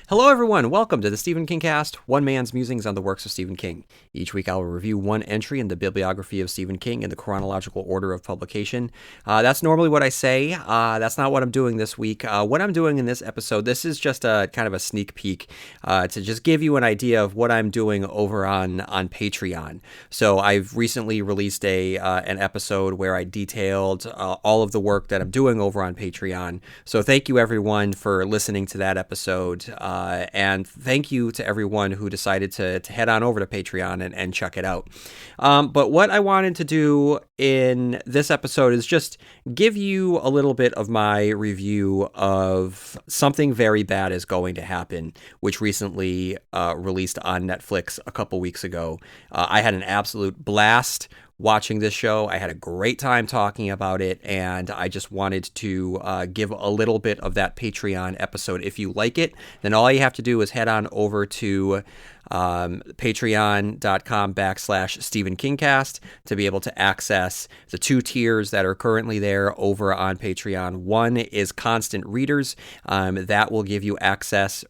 Hello, everyone. Welcome to the stephenkingcast, one man's musings on the works of Stephen King. Each week, I will review one entry in the bibliography of Stephen King in the chronological order of publication. That's normally what I say. That's not what I'm doing this week. What I'm doing in this episode, this is just a kind of a sneak peek to just give you an idea of what I'm doing over on Patreon. So I've recently released an episode where I detailed all of the work that I'm doing over on Patreon. So thank you, everyone, for listening to that episode. And thank you to everyone who decided to head on over to Patreon and check it out. But what I wanted to do in this episode is just give you a little bit of my review of Something Very Bad Is Going to Happen, which recently released on Netflix a couple weeks ago. I had an absolute blast watching this show. I had a great time talking about it, and I just wanted to give a little bit of that Patreon episode. If you like it, then all you have to do is head on over to patreon.com/stephenkingcast to be able to access the two tiers that are currently there over on Patreon. One is constant readers. That will give you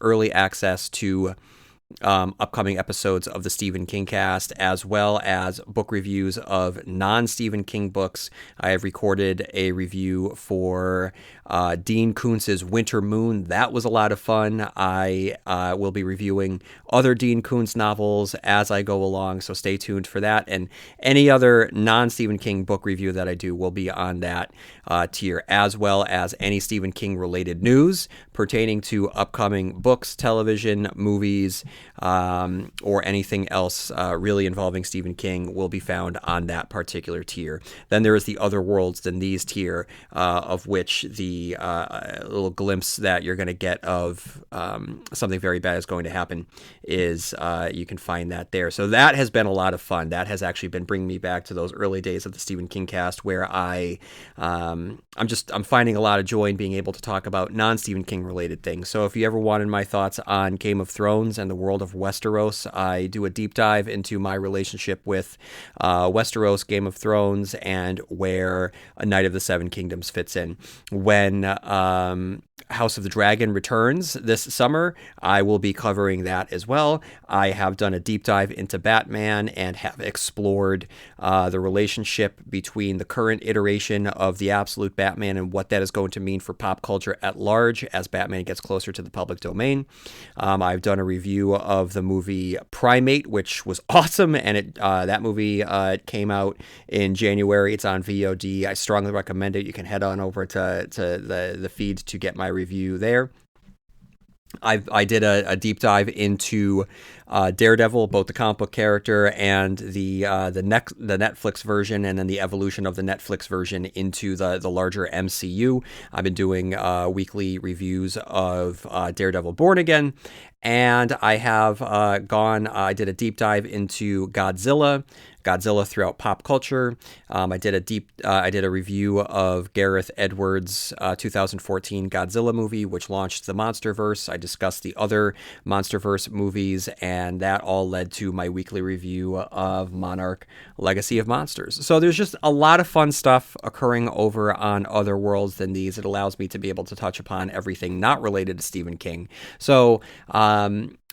early access to upcoming episodes of the Stephen King cast, as well as book reviews of non-Stephen King books. I have recorded a review for Dean Koontz's Winter Moon. That was a lot of fun. I will be reviewing other Dean Koontz novels as I go along, so stay tuned for that. And any other non-Stephen King book review that I do will be on that tier, as well as any Stephen King related news pertaining to upcoming books, television, movies, or anything else really involving Stephen King will be found on that particular tier. Then there is the Other Worlds Than These tier, of which the little glimpse that you're going to get of Something Very Bad Is Going to Happen is you can find that there. So that has been a lot of fun. That has actually been bringing me back to those early days of the Stephen King cast, where I'm finding a lot of joy in being able to talk about non-Stephen King related things. So if you ever wanted my thoughts on Game of Thrones and the world of Westeros, I do a deep dive into my relationship with Westeros, Game of Thrones, and where A Knight of the Seven Kingdoms fits in. When House of the Dragon returns this summer, I will be covering that as well. I have done a deep dive into Batman and have explored the relationship between the current iteration of the Absolute Batman and what that is going to mean for pop culture at large as Batman gets closer to the public domain. I've done a review of the movie Primate, which was awesome, and that movie came out in January. It's on VOD. I strongly recommend it. You can head on over to the feed to get my review there. I did a deep dive into Daredevil, both the comic book character and the Netflix version, and then the evolution of the Netflix version into the larger MCU. I've been doing weekly reviews of Daredevil Born Again, and I have I did a deep dive into Godzilla throughout pop culture. I did a review of Gareth Edwards' 2014 Godzilla movie, which launched the MonsterVerse. I discussed the other MonsterVerse movies, and that all led to my weekly review of Monarch: Legacy of Monsters. So there's just a lot of fun stuff occurring over on Other Worlds Than These. It allows me to be able to touch upon everything not related to Stephen King. So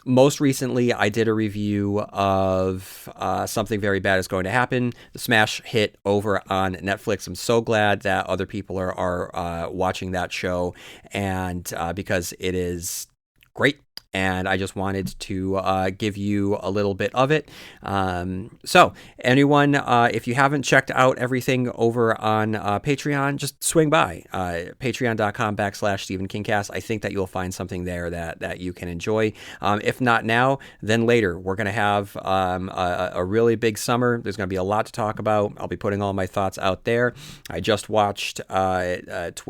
most recently, I did a review of Something Very Bad Is Going to Happen, the smash hit over on Netflix. I'm so glad that other people are watching that show, and because it is great. And I just wanted to give you a little bit of it. So anyone, if you haven't checked out everything over on Patreon, just swing by patreon.com/stephenkingcast. I think that you'll find something there that you can enjoy. If not now, then later. We're going to have a really big summer. There's going to be a lot to talk about. I'll be putting all my thoughts out there. I just watched, I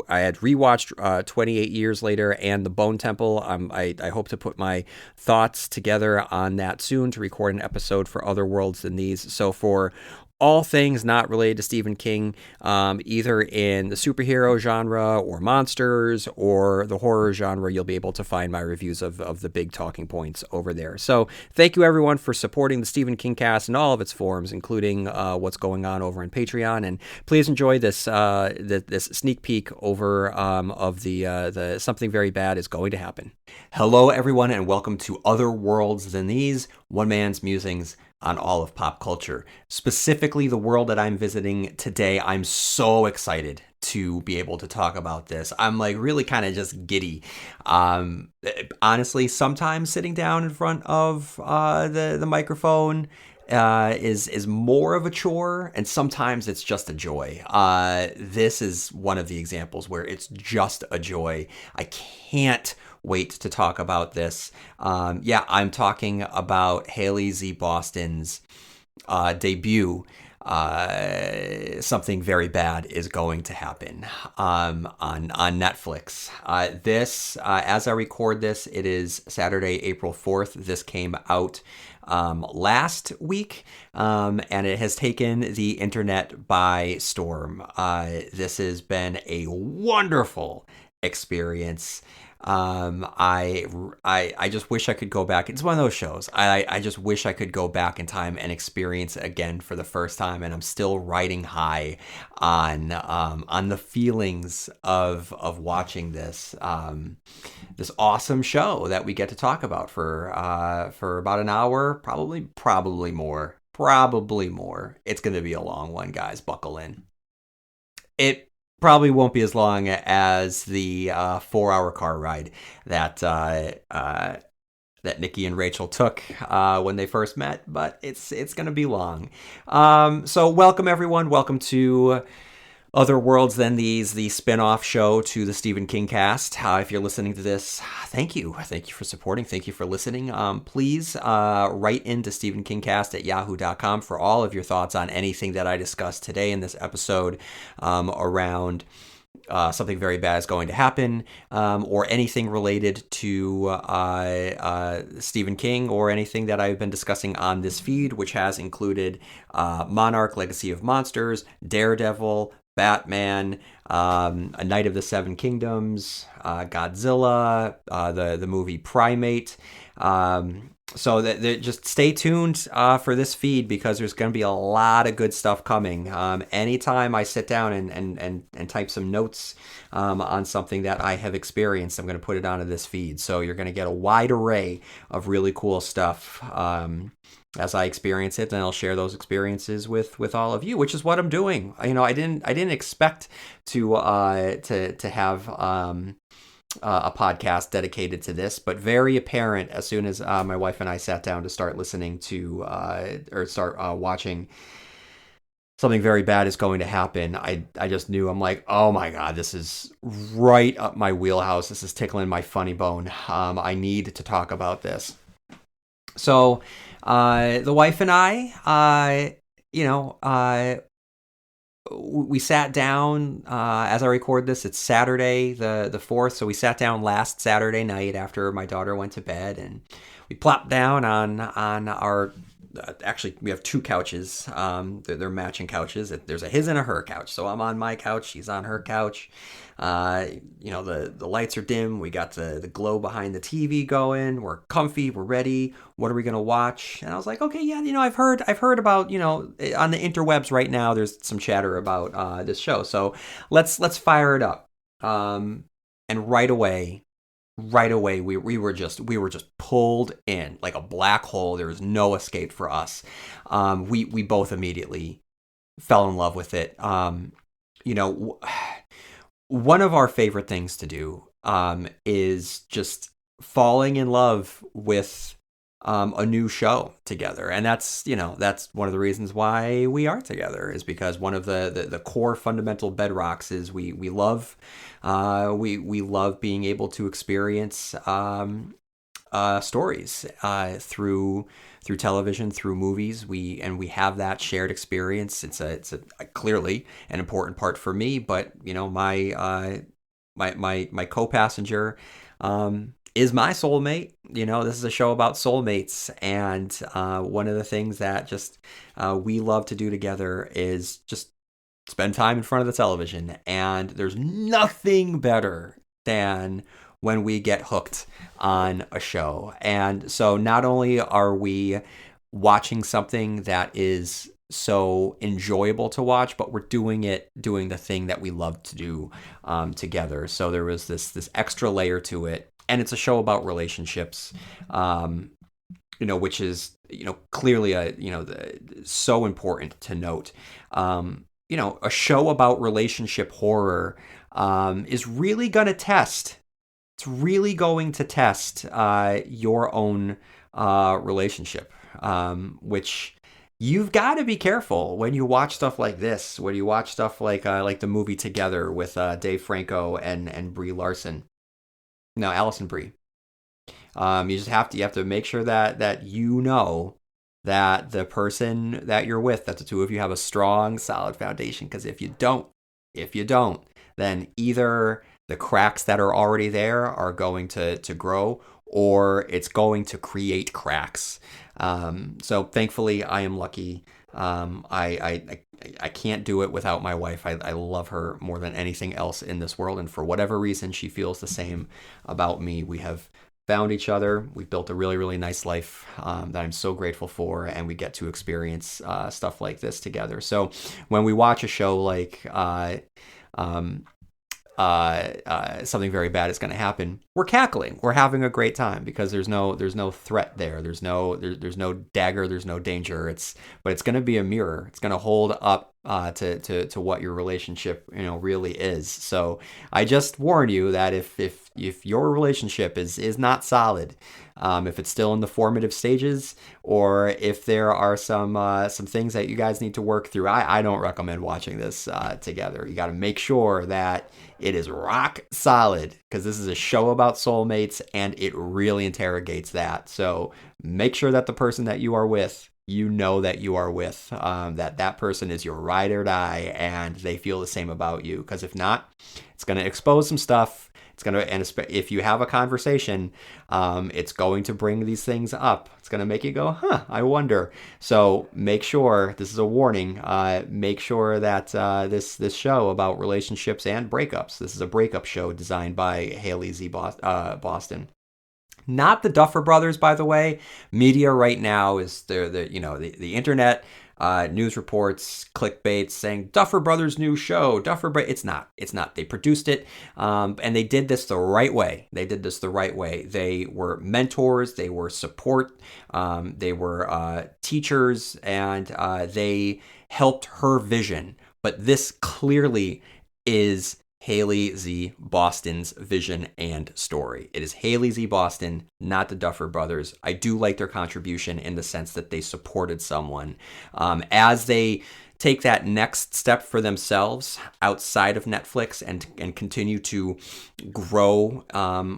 had rewatched 28 Years Later and The Bone Temple. I hope to put my thoughts together on that soon to record an episode for Other Worlds Than These. So for all things not related to Stephen King, either in the superhero genre or monsters or the horror genre. You'll be able to find my reviews of the big talking points over there. So thank you everyone for supporting the Stephen King cast in all of its forms, including what's going on over on Patreon. And please enjoy this this sneak peek over of the Something Very Bad is Going to Happen. Hello everyone, and welcome to Other Worlds Than These, one man's musings on all of pop culture. Specifically, the world that I'm visiting today. I'm so excited to be able to talk about this. I'm like really kind of just giddy. Honestly, sometimes sitting down in front of the microphone is more of a chore, and sometimes it's just a joy. This is one of the examples where it's just a joy. I can't wait to talk about this. I'm talking about Haley Z. Boston's debut. Something Very Bad is Going to Happen on Netflix. As I record this, it is Saturday, April 4th. This came out last week, and it has taken the internet by storm. This has been a wonderful experience. I just wish I could go back. It's one of those shows. I just wish I could go back in time and experience it again for the first time. And I'm still riding high on the feelings of watching this this awesome show that we get to talk about for about an hour, probably more. It's going to be a long one, guys. Buckle in. It probably won't be as long as the 4-hour car ride that Nikki and Rachel took when they first met, but it's going to be long. So welcome everyone. Welcome to Other Worlds Than These, the spin-off show to the Stephen King cast. If you're listening to this, thank you for supporting. Thank you for listening. Please write into stephenkingcast@yahoo.com for all of your thoughts on anything that I discussed today in this episode around Something Very Bad is Going to Happen, or anything related to Stephen King, or anything that I've been discussing on this feed, which has included Monarch, Legacy of Monsters, Daredevil, Batman, A Night of the Seven Kingdoms, Godzilla, the movie Primate. So just stay tuned for this feed, because there's going to be a lot of good stuff coming. Anytime I sit down and type some notes on something that I have experienced, I'm going to put it onto this feed. So you're going to get a wide array of really cool stuff as I experience it, and I'll share those experiences with all of you, which is what I'm doing. I didn't expect to have a podcast dedicated to this, but very apparent as soon as my wife and I sat down to start listening to start watching Something Very Bad is Going to Happen. I just knew. I'm like, oh my God, this is right up my wheelhouse. This is tickling my funny bone. I need to talk about this. So the wife and I, we sat down as I record this. It's Saturday, the 4th. So we sat down last Saturday night after my daughter went to bed, and we plopped down on our. Actually, we have two couches. They're matching couches. There's a his and a her couch. So I'm on my couch. She's on her couch. The lights are dim. We got the glow behind the TV going. We're comfy. We're ready. What are we gonna watch? And I was like, okay, yeah, I've heard about, on the interwebs right now, there's some chatter about this show. So let's fire it up. And right away, we were just pulled in like a black hole. There was no escape for us. We both immediately fell in love with it. One of our favorite things to do is just falling in love with a new show together, and that's one of the reasons why we are together, is because one of the core fundamental bedrocks is we love being able to experience stories through television, through movies. We have that shared experience. It's a clearly an important part for me, but my co-passenger is my soulmate. This is a show about soulmates, and one of the things that just we love to do together is just spend time in front of the television. And there's nothing better than when we get hooked on a show. And so not only are we watching something that is so enjoyable to watch, but we're doing the thing that we love to do together. So there was this extra layer to it, and it's a show about relationships, which is clearly so important to note. A show about relationship horror is really going to test. It's really going to test your own relationship, which you've got to be careful when you watch stuff like this. When you watch stuff like the movie Together with Dave Franco and Brie Larson. No, Allison Brie. You have to make sure that that the person that you're with, that the two of you have a strong, solid foundation. Because if you don't, then either the cracks that are already there are going to grow, or it's going to create cracks. So thankfully, I am lucky. I can't do it without my wife. I love her more than anything else in this world, and for whatever reason, she feels the same about me. We have found each other. We built a really, really nice life that I'm so grateful for, and we get to experience stuff like this together. So when we watch a show like something very bad is going to happen, we're cackling, we're having a great time, because there's no threat there, there's no dagger, there's no danger. But it's going to be a mirror. It's going to hold up to what your relationship really is. So I just warn you that if your relationship is not solid, if it's still in the formative stages, or if there are some things that you guys need to work through, I don't recommend watching this together. You got to make sure that it is rock solid, because this is a show about soulmates, and it really interrogates that. So make sure that the person that you are with, that person is your ride or die, and they feel the same about you. Because if not, it's going to expose some stuff. And if you have a conversation, it's going to bring these things up. It's going to make you go, I wonder. So make sure, this is a warning, make sure that this show about relationships and breakups, this is a breakup show designed by Haley Z. Boston. Not the Duffer Brothers, by the way. Media right now is the internet. News reports, clickbait saying Duffer Brothers' new show. It's not. They produced it, and they did this the right way. They were mentors. They were support. They were teachers, and they helped her vision. But this clearly is Haley Z. Boston's vision and story. It is Haley Z. Boston, not the Duffer Brothers. I do like their contribution in the sense that they supported someone as they take that next step for themselves outside of Netflix and continue to grow.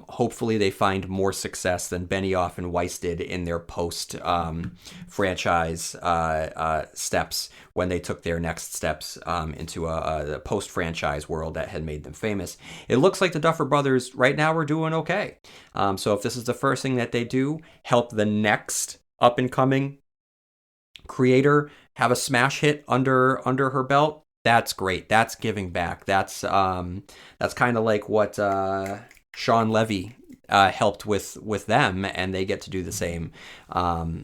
Hopefully they find more success than Benioff and Weiss did in their post franchise steps, when they took their next steps into a post franchise world that had made them famous. It looks like the Duffer Brothers right now are doing okay. So if this is the first thing that they do, help the next up and coming creator have a smash hit under her belt, that's great. That's giving back. That's kind of like what Sean Levy helped with them, and they get to do the same.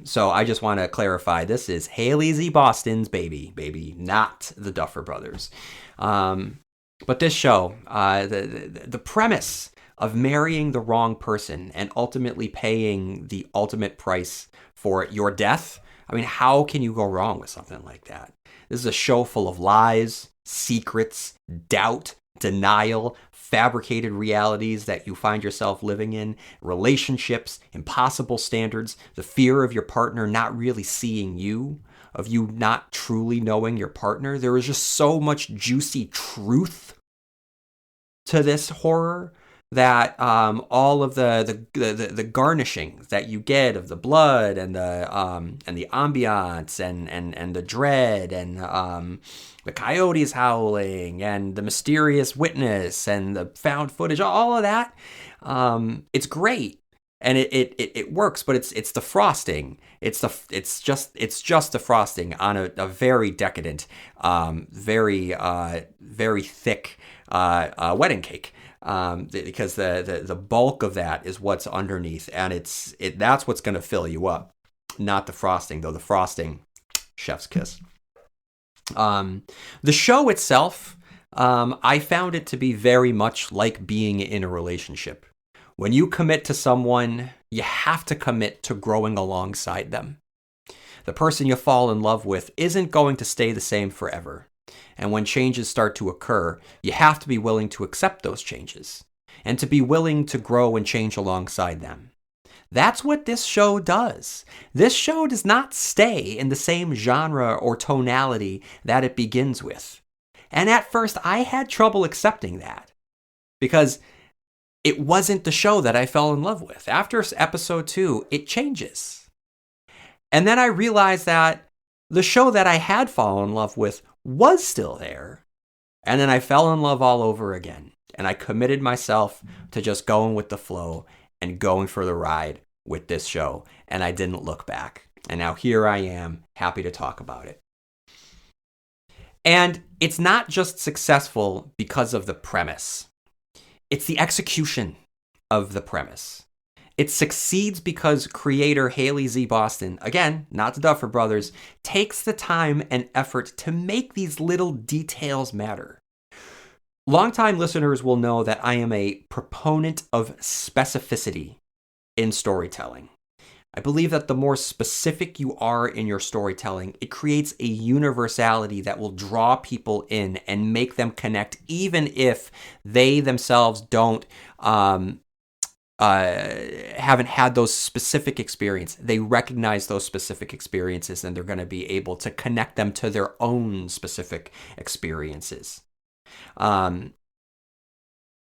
So I just want to clarify, this is Haley Z. Boston's baby, not the Duffer Brothers. But this show, the premise of marrying the wrong person and ultimately paying the ultimate price for your death, I mean, how can you go wrong with something like that? This is a show full of lies, secrets, doubt, denial, fabricated realities that you find yourself living in, relationships, impossible standards, the fear of your partner not really seeing you, of you not truly knowing your partner. There is just so much juicy truth to this horror that all of the garnishing that you get of the blood and the ambiance and the dread and the coyotes howling and the mysterious witness and the found footage, all of that, It's great. And it works, but it's the frosting. It's just the frosting on a very decadent, very thick wedding cake. Because the bulk of that is what's underneath, and that's what's going to fill you up, not the frosting. Though the frosting, chef's kiss. The show itself, I found it to be very much like being in a relationship. When you commit to someone, you have to commit to growing alongside them. The person you fall in love with isn't going to stay the same forever. And when changes start to occur, you have to be willing to accept those changes and to be willing to grow and change alongside them. That's what this show does. This show does not stay in the same genre or tonality that it begins with. And at first, I had trouble accepting that because it wasn't the show that I fell in love with. After episode 2, it changes. And then I realized that the show that I had fallen in love with was still there. And then I fell in love all over again. And I committed myself to just going with the flow and going for the ride with this show. And I didn't look back. And now here I am, happy to talk about it. And it's not just successful because of the premise. It's the execution of the premise. It succeeds because creator Haley Z. Boston, again, not the Duffer Brothers, takes the time and effort to make these little details matter. Longtime listeners will know that I am a proponent of specificity in storytelling. I believe that the more specific you are in your storytelling, it creates a universality that will draw people in and make them connect, even if they themselves don't haven't had those specific experiences. They recognize those specific experiences, and they're going to be able to connect them to their own specific experiences.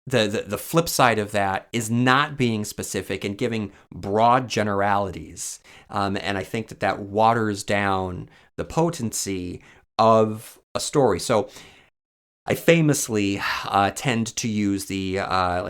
The flip side of that is not being specific and giving broad generalities. And I think that waters down the potency of a story. So I famously tend to use the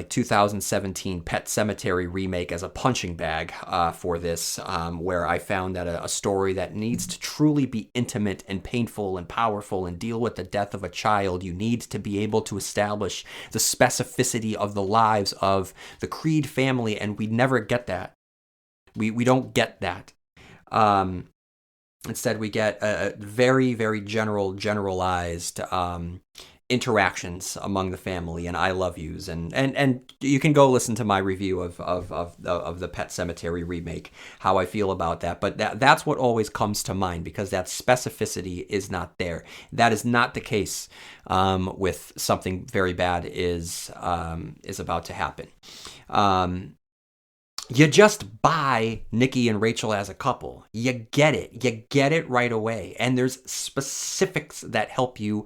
2017 Pet Sematary remake as a punching bag for this, where I found that a story that needs to truly be intimate and painful and powerful and deal with the death of a child, you need to be able to establish the specificity of the lives of the Creed family, and we never get that. We don't get that. Instead, we get a very, very generalized interactions among the family and I love yous, and you can go listen to my review of the Pet Sematary remake, how I feel about that. But that's what always comes to mind, because that specificity is not there. That is not the case with Something Very Bad is about to happen. You just buy Nikki and Rachel as a couple. You get it. You get it right away. And there's specifics that help you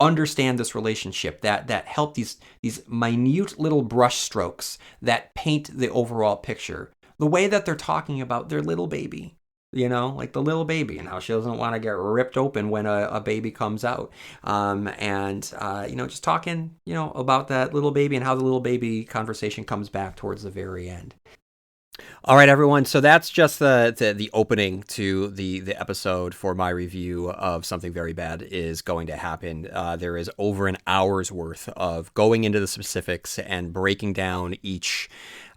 understand this relationship, that help these minute little brush strokes that paint the overall picture. The way that they're talking about their little baby, like the little baby and how she doesn't want to get ripped open when a baby comes out. Just talking, about that little baby and how the little baby conversation comes back towards the very end. All right, everyone. So that's just the opening to the episode for my review of Something Very Bad is going to happen. There is over an hour's worth of going into the specifics and breaking down each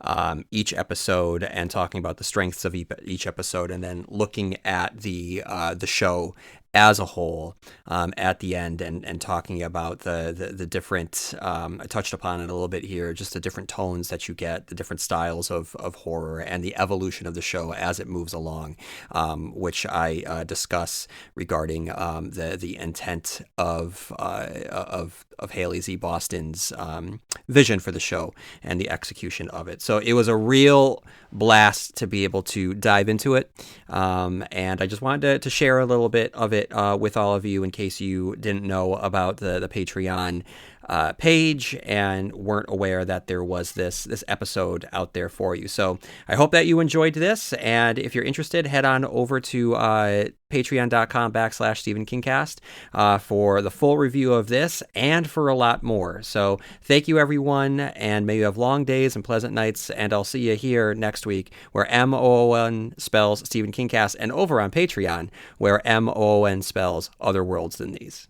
episode and talking about the strengths of each episode, and then looking at the show as a whole at the end, and talking about the different, I touched upon it a little bit here, just the different tones that you get, the different styles of horror, and the evolution of the show as it moves along, which I discuss regarding the intent of Haley Z. Boston's vision for the show and the execution of it. So it was a real blast to be able to dive into it, and I just wanted to share a little bit of it with all of you in case you didn't know about the Patreon page and weren't aware that there was this episode out there for you. So I hope that you enjoyed this, and if you're interested, head on over to patreon.com/stephenkingcast for the full review of this and for a lot more. So thank you, everyone, and may you have long days and pleasant nights, and I'll see you here next week where MOON spells Stephen King Cast, and over on Patreon where MOON spells Other Worlds Than These.